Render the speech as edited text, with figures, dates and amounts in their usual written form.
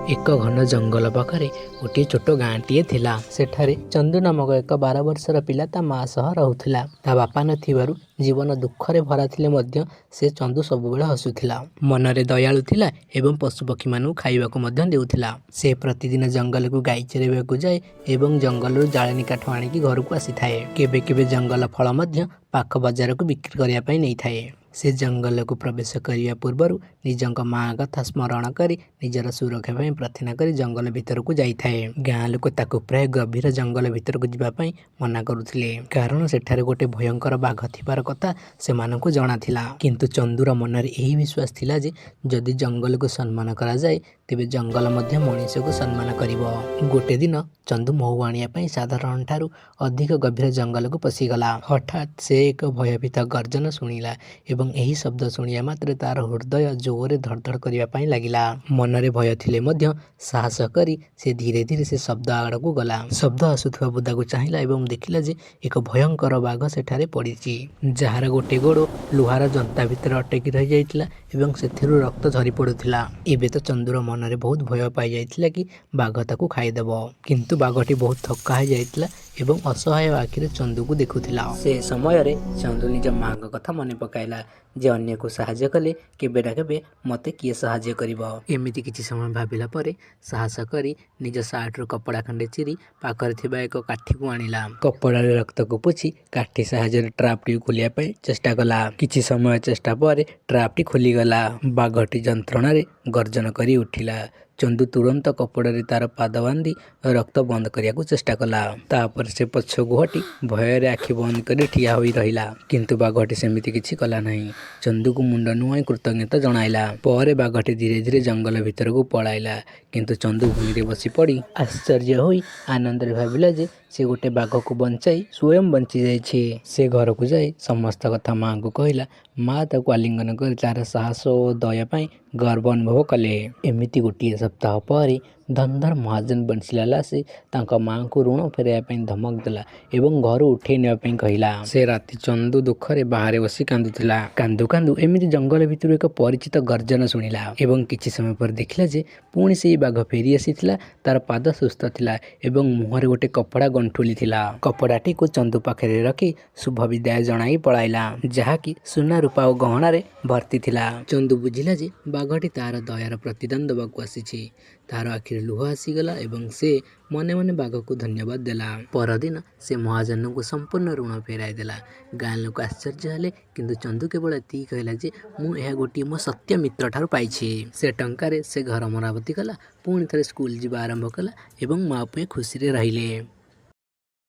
एक घन जंगल पाखरे गोटे छोट गाँटीए थिला। सेठारे चंदू नामक एक 12 वर्षर पिला ता माँ सह रहुथिला। ता बापा नथिबारु जीवन दुखरे भरा थिले मध्य से चंदू सबुबेले हसुथिला। मनरे दयालु थिला एवं पशुपक्षी मानू खाइबाकू मध्य देउथिला। से प्रतिदिन जंगल को गाई चरेबाकू जाए एवं जंगल जाळेनी काठ आनिकी घर को आसीथाए। केबे केबे जंगल फल मध्य पाख बजार को बिक्री करिया पई नै थाए। से जंगल को प्रवेश करिया पूर्वरु निजंक माँ कथा स्मरण करी निजर सुरक्षा पई प्रार्थना करी जंगल भीतर को जाइथाए। गाँ लोक ताकू प्राय गभीर जंगल भीतर को जिबा पई मना करुथिले, कारण सेठारे गोटे भयंकर बाघ थिबार कथा सेमानकू जणा थिला। किंतु चंदूर मनरे एही विश्वास थिला जे जदि जंगल को सम्मान करा जाए तेबे जंगल मध्य मनुष्य को सम्मान करिवो। गोटे दिन चंदू महू आनिया पई साधारण ठारू अधिक गभीर जंगल को पशिगला। हठात से एक भयभीत गर्जन शुणिला एवं एही शब्द शुणिया मात्र तार हृदय जोरे धड़धड़ करिया पई लागिला। मनरे भय थिले मध्य साहस करी से धीरे धीरे से शब्द आड़कू गला। शब्द आसुथुवा बुदा को चाहिला एवं देखिला जे एक भयंकर बाघ सेठारे पड़िछि, जहार गोटे गोड़ लुहार जंता भितर अटकी रही जाइतिला एवं सेथिरु रक्त झरी पड़ुथिला। एबे तो चंदूर मनरे बहुत भय पाई जाइतिला कि बाघ ताकू खाइदेबो। किंतु बाघटी बहुत थक्का हो जाइतिला एवं असहाय आखिरे चंदू को देखुथिला। से समय रे चंदू निज माँ कथा मन पकाइला जे अन्य को साहाय्य कले केबे ना केबे मते किए साहाय्य करिवो। एमिति किछि समय भाबिला परे साहस करी निज सार्ट रो कपड़ा खंडे चिरी पाखरे थिबा एक काठी को आनिला। कपड़ा रे रक्त को पोछि काठी साहाय्य रे ट्राप टी खोलिया पई चेष्टा कला। किछि समय चेष्टा परे ट्राप टी खोली गला। बाघटी जंत्रणा रे गर्जन करी उठिला। चंदू तुरंत कपड़ा रे तार पाद बांधी रक्त बंद करिया को चेष्टा कला। तापर से पछकू हटी भय रे आखि बंद करी ठिया होई रहिला। किंतु बाघटी सेमिति किछि कला नाही। चंदू को मुंड नुआई कृतज्ञता जणाइला। परे बाघटी धीरे धीरे जंगल भीतर को पळाइला। किंतु चंदू भूमि रे बसी पड़ी आश्चर्य होई आनंद रे भाबिला जे से गोटे बाघ को बंचाई स्वयं बंची जाइछि। से घर को जाई समस्त कथा माँ को कहला। माँ ताको आलिंगन कर तार साहस और दया पाई गर्व अनुभव कले। एमिति गोटे सप्ताह पर धनधर महाजन बंशीलाल से तांका माँ को ऋण फेराइया पई धमक देला एवं घर उठे नेबा पई कहिला। से राति चंदू दुखरे बाहर बसी कांदुथिला। कांदू कांदू एमिति जंगल भितर एक परिचित गर्जन शुणिला एवं किछि समय पर देखिला जे पुणी से बाघ फेरी आसीथिला। तार पाद सुस्थ थिला एवं मुहरे गोटे कपड़ा गंठुली थिला। कपड़ाटी को चंदू पाखरे रखी शुभ विदाय जणाई पळाइला, जहाँकि सुना रूपा और गहना रे भर्ती थिला। चंदू बुझिला जे बाघटी तार दयार प्रतिदान दबाकू आसीछि। तार आखिर लुह आसीगला एवं से मने मने बाघ को धन्यवाद देला। परदिन से महाजन को संपूर्ण ऋण फेराई देला। गाँ लोक आश्चर्य हेले, किंतु चंदू केवल एति कहला जे मु एहा गोटे मो सत्य मित्र ठारू पाइछि। से टंकारे से घर मरामती कला, पुणी थरे स्कूल जीवा आरंभ कला एवं माँ पुए खुशी रे रहिले।